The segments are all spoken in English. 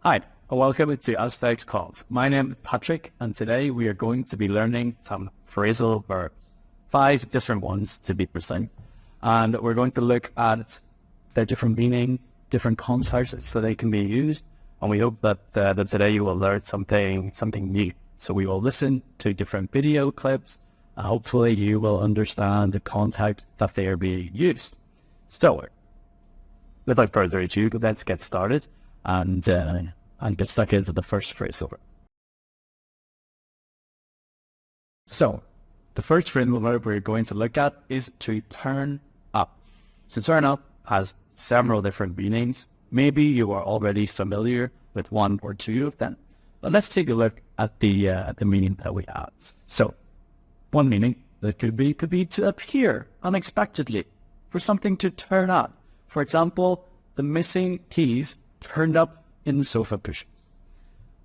Hi, and welcome to Aztec's Calls. My name is Patrick, and today we are going to be learning some phrasal verbs. 5 different ones, to be precise. And we're going to look at their different meanings, different contexts that they can be used, and we hope that today you will learn something new. So we will listen to different video clips, and hopefully you will understand the context that they are being used. So, without further ado, let's get started and get stuck into the first phrasal verb. So, the first phrasal verb we're going to look at is to turn up. So turn up has several different meanings. Maybe you are already familiar with one or two of them, but let's take a look at the meaning that we have. So, one meaning that could be to appear unexpectedly, for something to turn up. For example, the missing keys turned up in the sofa cushions.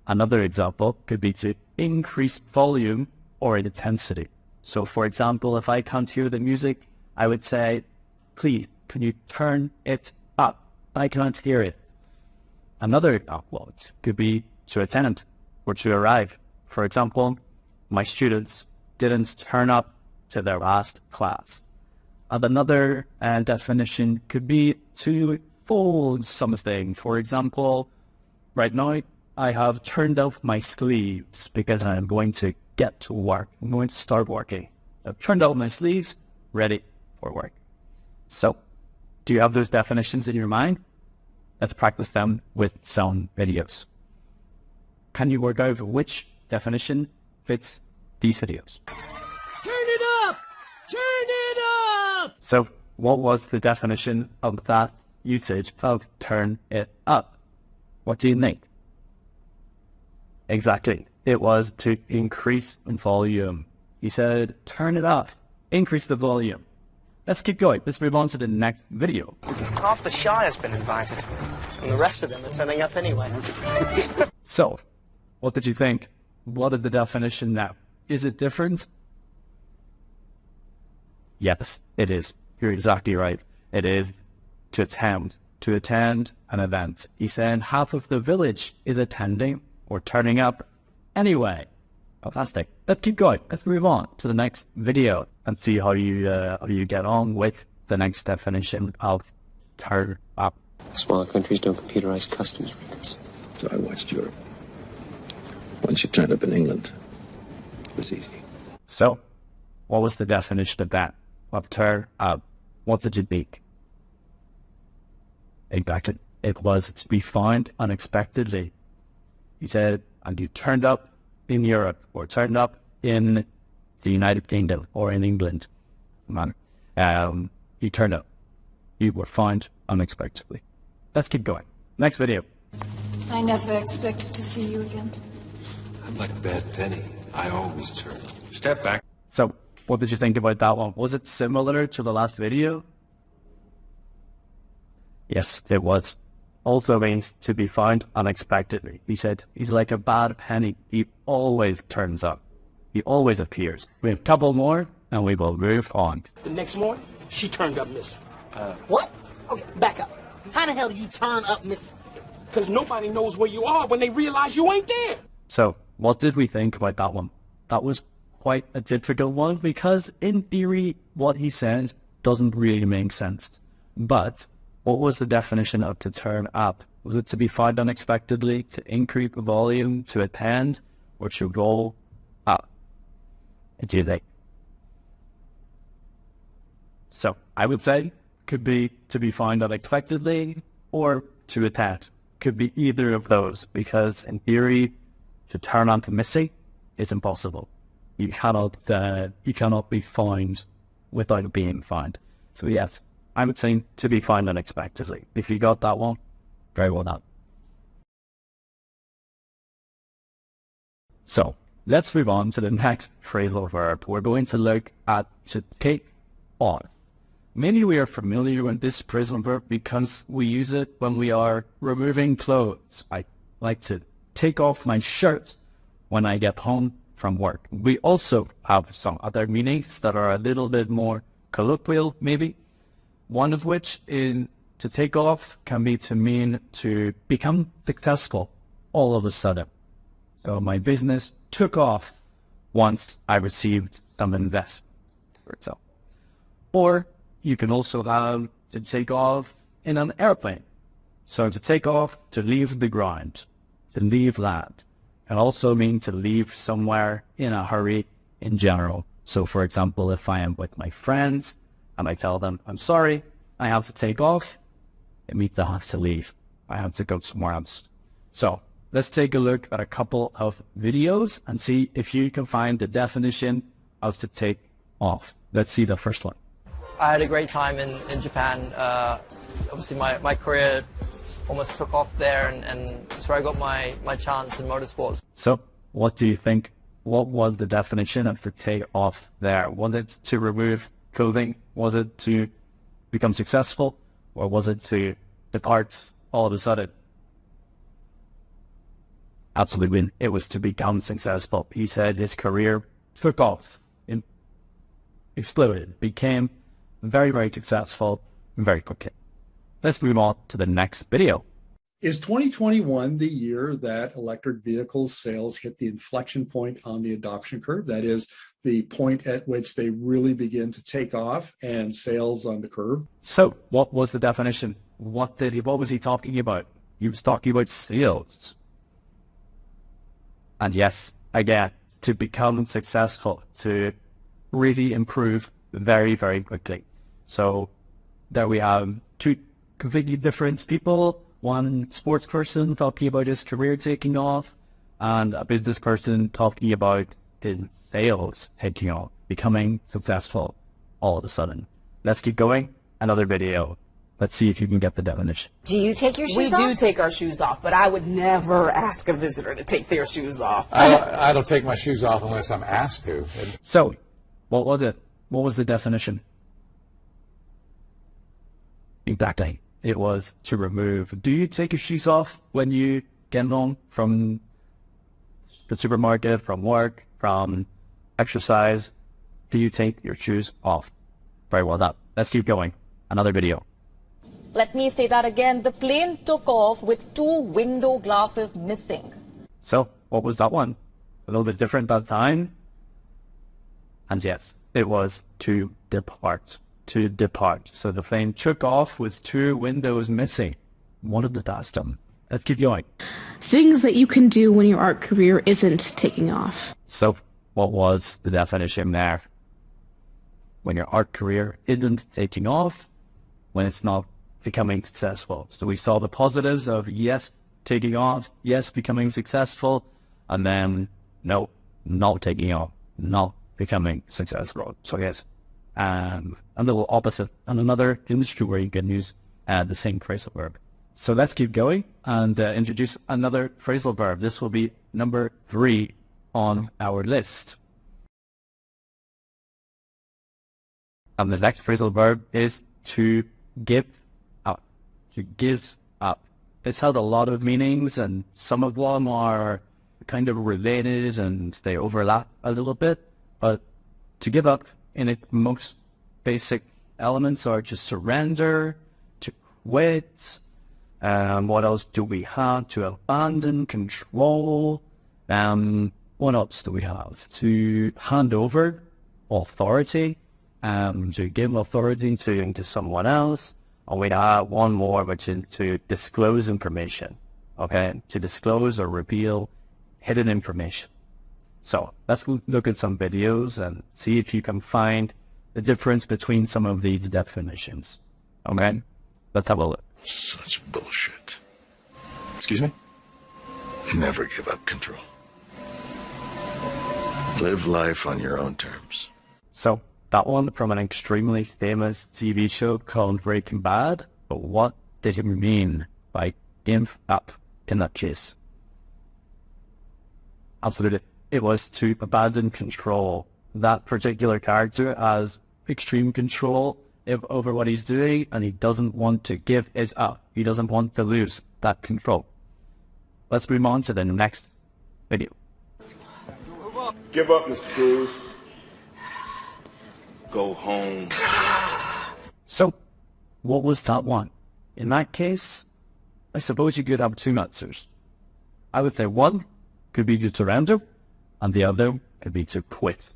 Another example could be to increase volume or intensity. So, for example, if I can't hear the music, I would say, please, can you turn it up? I can't hear it. Another example could be to attend or to arrive. For example, my students didn't turn up to their last class. And another definition could be to fold something. For example, right now I have turned up my sleeves because I'm going to get to work. I'm going to start working. I've turned up my sleeves, ready for work. So, do you have those definitions in your mind? Let's practice them with some videos. Can you work out which definition fits these videos? Turn it up! Turn it up! So, what was the definition of that usage of turn it up? What do you think? Exactly. It was to increase volume. He said, turn it up, increase the volume. Let's keep going. Let's move on to the next video. Half the Shire has been invited, and the rest of them are turning up anyway. So, what did you think? What is the definition now? Is it different? Yes, it is. You're exactly right. It is to attend an event. He's saying half of the village is attending or turning up anyway. Fantastic. Let's keep going. Let's move on to the next video and see how you get on with the next definition of turn up. Smaller countries don't computerize customs records. So I watched Europe. Once you turned up in England, it was easy. So, what was the definition of that? Of turn up? What did you think? Exactly. It was to be found unexpectedly. He said, and you turned up in Europe, or turned up in the United Kingdom, or in England. You turned up. You were found unexpectedly. Let's keep going. Next video. I never expected to see you again. I'm like a bad penny. I always turn. Step back. So, what did you think about that one? Was it similar to the last video? Yes, it was. Also means to be found unexpectedly. He said, he's like a bad penny. He always turns up. He always appears. We have a couple more, and we will move on. The next morning, she turned up missing. What? Okay, back up. How the hell do you turn up missing? Because nobody knows where you are when they realize you ain't there. So, what did we think about that one? That was quite a difficult one because, in theory, what he said doesn't really make sense. But what was the definition of to turn up? Was it to be found unexpectedly, to increase the volume, to attend, or to roll up? What do you think? So, I would say, could be to be found unexpectedly, or to attend. Could be either of those, because in theory, to turn up missing is impossible. You cannot be found without being found. So yes, I would say to be found unexpectedly. If you got that one, very well done. So, let's move on to the next phrasal verb. We're going to look at to take off. Maybe we are familiar with this phrasal verb because we use it when we are removing clothes. I like to take off my shirt when I get home from work. We also have some other meanings that are a little bit more colloquial, maybe. One of which is to take off can be to mean to become successful all of a sudden. So my business took off once I received some investment, for example. Or you can also have to take off in an airplane. So to take off, to leave the ground, to leave land, can also mean to leave somewhere in a hurry in general. So for example, if I am with my friends and I tell them, I'm sorry, I have to take off, it means I have to leave. I have to go somewhere else. So let's take a look at a couple of videos and see if you can find the definition of to take off. Let's see the first one. I had a great time in Japan. Obviously my career almost took off there, and that's where I got my chance in motorsports. So what do you think? What was the definition of to take off there? Was it to remove clothing? Was it to become successful? Or was it to depart all of a sudden? Absolutely, it was to become successful. He said his career took off, exploded, became very, very successful very quickly. Let's move on to the next video. Is 2021 the year that electric vehicle sales hit the inflection point on the adoption curve? That is the point at which they really begin to take off and sales on the curve? So what was the definition? What was he talking about? He was talking about sales. And yes, again, to become successful, to really improve very, very quickly. So there we have two completely different people. One sports person talking about his career taking off, and a business person talking about his sales taking off, becoming successful all of a sudden. Let's keep going. Another video. Let's see if you can get the definition. Do you take your shoes off? We do take our shoes off, but I would never ask a visitor to take their shoes off. I don't take my shoes off unless I'm asked to. So, what was it? What was the definition? Exactly. It was to remove. Do you take your shoes off when you get home from the supermarket, from work, from exercise? Do you take your shoes off? Very well done. Let's keep going. Another video. Let me say that again. The plane took off with 2 window glasses missing. So, what was that one? A little bit different that time? And yes, it was to depart. To depart. So the plane took off with 2 windows missing. One of the last them. Let's keep going. Things that you can do when your art career isn't taking off. So what was the definition there? When your art career isn't taking off, when it's not becoming successful. So we saw the positives of yes, taking off, yes, becoming successful, and then no, not taking off, not becoming successful. So yes, a little opposite, and another industry where you can use the same phrasal verb. So let's keep going and introduce another phrasal verb. This will be number 3 on our list. And the next phrasal verb is to give up. To give up. It's had a lot of meanings, and some of them are kind of related and they overlap a little bit. But to give up in its most basic elements are to surrender, to quit. What else do we have? To abandon control. What else do we have? To hand over authority. To give authority to someone else. And we have one more, which is to disclose information. Okay? To disclose or reveal hidden information. So let's look at some videos and see if you can find the difference between some of these definitions. Okay? Let's have a look. Such bullshit. Excuse me? Never give up control. Live life on your own terms. So, that one from an extremely famous TV show called Breaking Bad. But what did he mean by give up in that case? Absolutely. It was to abandon control. That particular character has extreme control over what he's doing, and he doesn't want to give it up. He doesn't want to lose that control. Let's move on to the next video. Give up, Mr. Cruz. Go home. So, what was that one? In that case, I suppose you could have 2 answers. I would say one could be to surrender, and the other could be to quit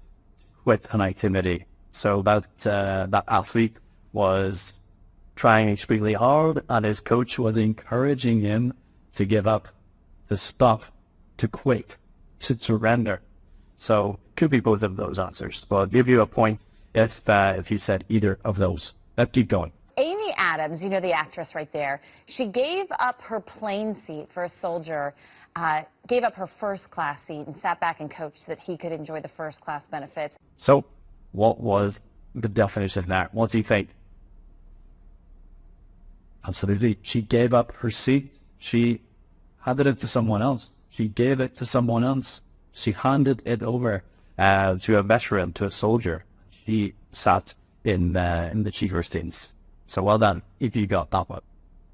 an activity. So that athlete was trying extremely hard, and his coach was encouraging him to give up, to stop, to quit, to surrender. So could be both of those answers. But I'll give you a point if you said either of those. Let's keep going. Amy Adams, you know the actress right there, she gave up her plane seat for a soldier, gave up her first class seat and sat back and coached so that he could enjoy the first class benefits. So what was the definition of that? What do you think? Absolutely. She gave up her seat. She handed it to someone else. She gave it to someone else. She handed it over to a veteran, to a soldier. She sat in the cheaper seats. So well done if you got that one.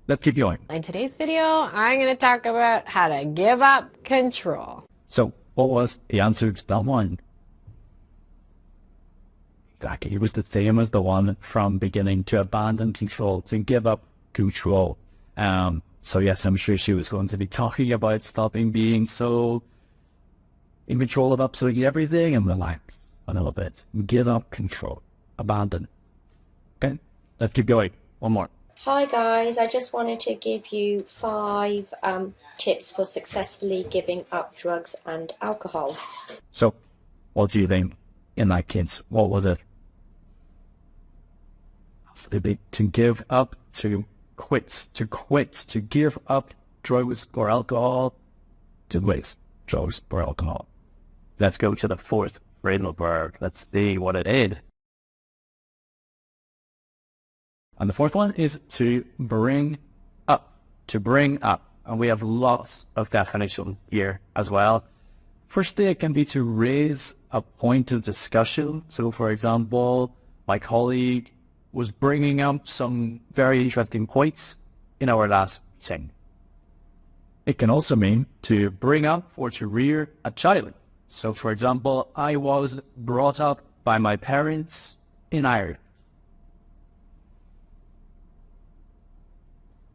Let's keep going. In today's video, I'm going to talk about how to give up control. So what was the answer to that one? Exactly. It was the same as the one from beginning: to abandon control, to give up control. So yes, I'm sure she was going to be talking about stopping being so in control of absolutely everything and relax a little bit. Give up control. Abandon. Okay, let's keep going. One more. Hi guys, I just wanted to give you 5 tips for successfully giving up drugs and alcohol. So, what do you think in that case? What was it? Absolutely, to give up, to quit, to give up drugs or alcohol, to quit drugs or alcohol. Let's go to the fourth phrasal verb. Let's see what it is. And the fourth one is to bring up, to bring up. And we have lots of definitions here as well. Firstly, it can be to raise a point of discussion. So for example, my colleague was bringing up some very interesting points in our last meeting. It can also mean to bring up or to rear a child. So for example, I was brought up by my parents in Ireland.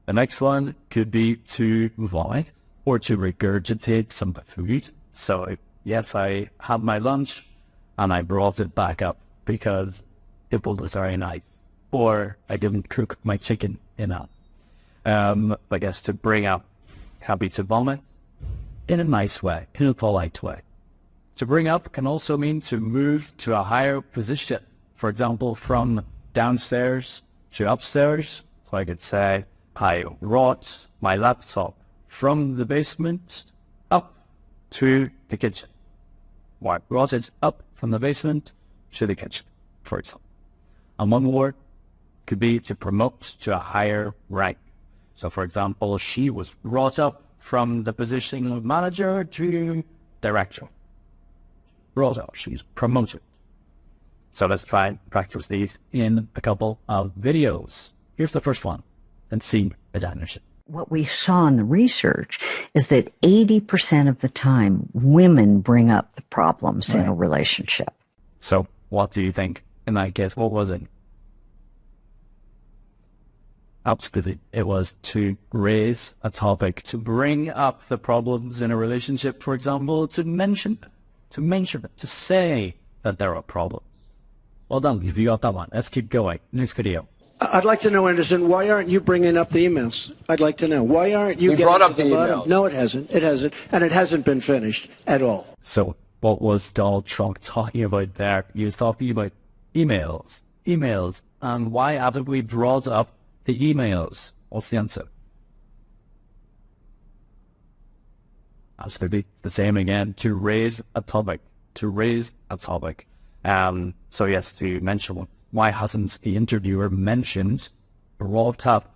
The next one could be to vomit or to regurgitate some food. So yes, I had my lunch and I brought it back up because it was very nice. Or I didn't cook my chicken enough. I guess to bring up can be to vomit in a nice way, in a polite way. To bring up can also mean to move to a higher position. For example, from downstairs to upstairs. So I could say, I brought my laptop from the basement up to the kitchen. Or I brought it up from the basement to the kitchen, for example. And one more could be to promote to a higher rank. So for example, she was brought up from the position of manager to director. Brought up, she's promoted. So let's try and practice these in a couple of videos. Here's the first one. And see the definition. What we saw in the research is that 80% of the time, women bring up the problems in a relationship. So what do you think in that case? What was it? Absolutely. It was to raise a topic, to bring up the problems in a relationship, for example, to mention it, to say that there are problems. Well done, if you got that one. Let's keep going. Next video. I'd like to know, Anderson, why aren't you bringing up the emails? I'd like to know. Why aren't you We getting brought up to the bottom? emails. No, it hasn't. It hasn't. And it hasn't been finished at all. So what was Donald Trump talking about there? He was talking about emails. And why haven't we brought up the emails? What's the answer? Absolutely the same again. To raise a topic. So yes, to mention one. Why hasn't the interviewer mentioned, brought up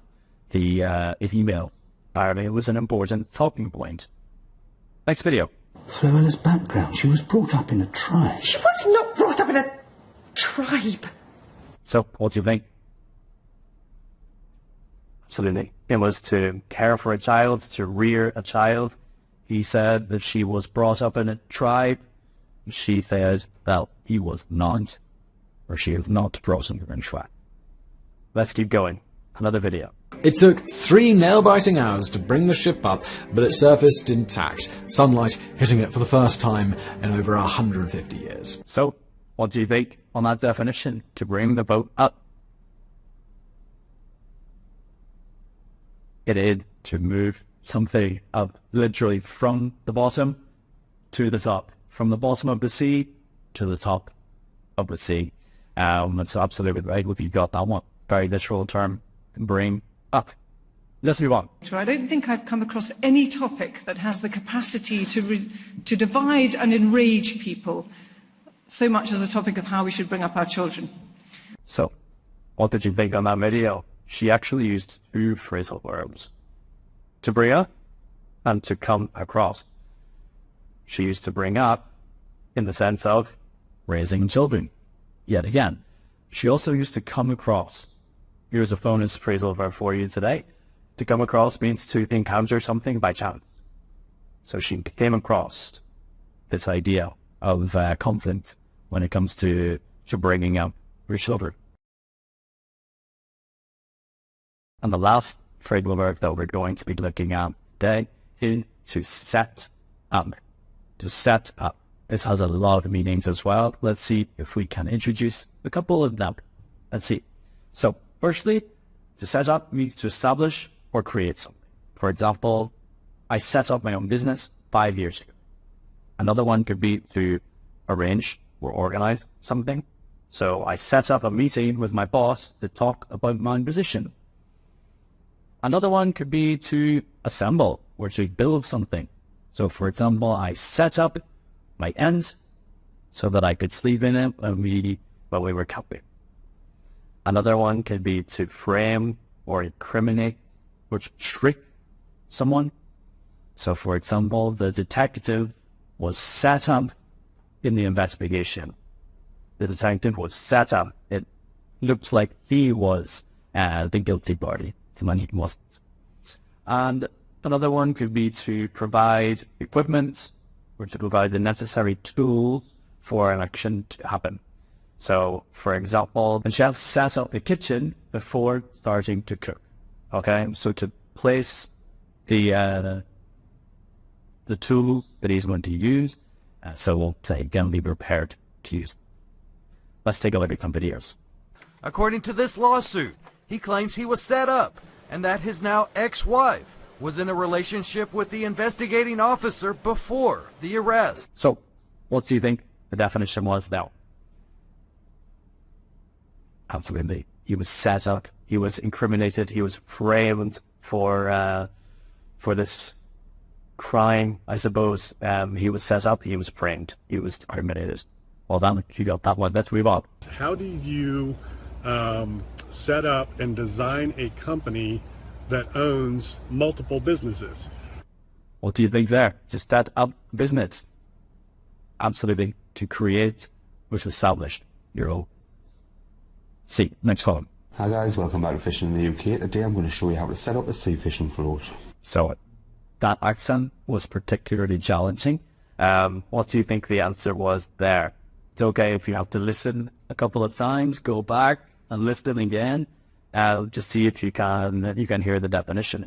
the email? Apparently it was an important talking point. Next video. Floella's background. She was brought up in a tribe. She was not brought up in a tribe. So, what do you think? Absolutely. It was to care for a child, to rear a child. He said that she was brought up in a tribe. She said that he was not. Or she is not brought up in a tribe. Let's keep going. another video. It took 3 nail-biting hours to bring the ship up, but it surfaced intact, sunlight hitting it for the first time in over 150 years. So, what do you think on that definition, to bring the boat up? It is to move something up, literally from the bottom to the top, from the bottom of the sea to the top of the sea. That's absolutely right if you got that one. Very literal term, bring up. Let's move on. I don't think I've come across any topic that has the capacity to divide and enrage people so much as the topic of how we should bring up our children. So, what did you think on that video? She actually used 2 phrasal verbs. To bring up and to come across. She used to bring up in the sense of raising children. Yet again, she also used to come across. Here's a bonus phrasal verb for you today. To come across means to encounter something by chance. So she came across this idea of conflict when it comes to bringing up your children. And the last phrasal verb that we're going to be looking at today is to set up. To set up. This has a lot of meanings as well. Let's see if we can introduce a couple of them. Let's see. So, firstly, to set up means to establish or create something. For example, I set up my own business 5 years ago. Another one could be to arrange or organize something. So I set up a meeting with my boss to talk about my position. Another one could be to assemble or to build something. So for example, I set up my tent so that I could sleep in it when we were camping. Another one could be to frame or incriminate or to trick someone. So for example, the detective was set up in the investigation. The detective was set up. It looked like he was the guilty party when he wasn't. And another one could be to provide equipment or to provide the necessary tools for an action to happen. So, for example, the chef set up the kitchen before starting to cook. Okay, so to place the tool that he's going to use, so we'll say again, be prepared to use. Let's take a look at some videos. According to this lawsuit, he claims he was set up and that his now ex-wife was in a relationship with the investigating officer before the arrest. So, what do you think the definition was now? Absolutely. He was set up, he was incriminated, he was framed for this crime, I suppose. He was set up, he was framed, he was incriminated. Well done, you got that one. Let's move on. How do you set up and design a company that owns multiple businesses? What do you think there? To set up a business. Absolutely. To create, which was established. Your own. See, next one. Hi guys, welcome back to Fishing in the UK. Today I'm going to show you how to set up a sea fishing float. So, that accent was particularly challenging. What do you think the answer was there? It's okay if you have to listen a couple of times, go back and listen again, just see if you can hear the definition.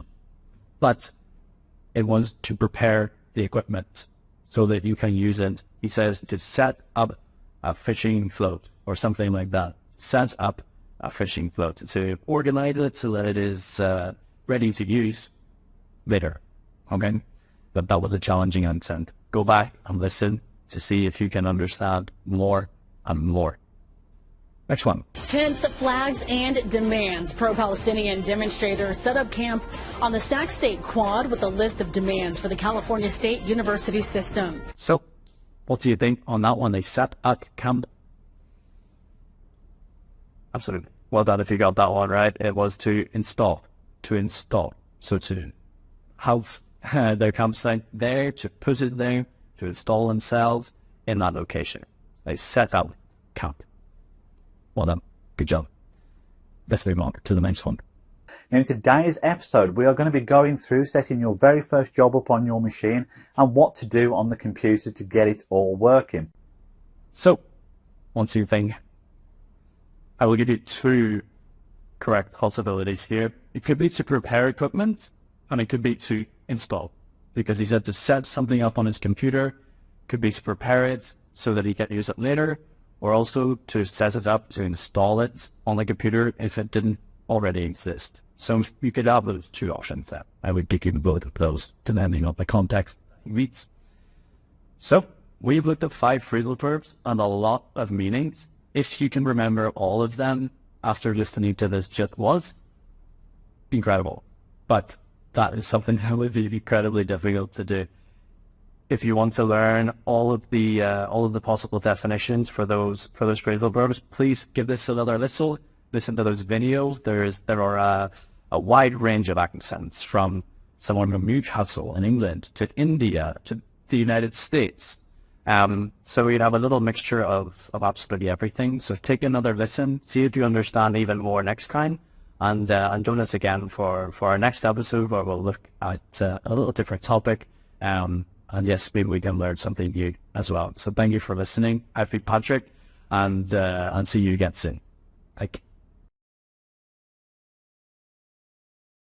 But it was to prepare the equipment so that you can use it. He says to set up a fishing float or something like that. Set up a fishing float, to organize it so that it is ready to use later. Okay? But that was a challenging accent. Go back and listen to see if you can understand more and more. Next one. Tents, flags, and demands. Pro-Palestinian demonstrators set up camp on the Sac State Quad with a list of demands for the California State University system. So, what do you think on that one? They set up camp. Absolutely. Well done if you got that one right. It was to install. To install. So to have their campsite there, to put it there, to install themselves in that location. They set up camp. Well done. Good job. Let's move on to the next one. Now in today's episode we are going to be going through setting your very first job up on your machine and what to do on the computer to get it all working. So, once you think, I will give you two correct possibilities here. It could be to prepare equipment, and it could be to install, because he said to set something up on his computer, could be to prepare it so that he can use it later, or also to set it up to install it on the computer if it didn't already exist. So you could have those two options there. I would give you both of those depending on the context it reads. So we've looked at 5 phrasal verbs and a lot of meanings. If you can remember all of them after listening to this just once, incredible. But that is something that would be incredibly difficult to do. If you want to learn all of the possible definitions for those phrasal verbs, please give this another listen. Listen to those videos. There are a wide range of accents, from someone from Newcastle in England to India to the United States. So you'd have a little mixture of absolutely everything. So take another listen, see if you understand even more next time, and join us again for our next episode, where we'll look at a little different topic. And yes, maybe we can learn something new as well. So thank you for listening. I've been Patrick, and see you again soon. Thank you.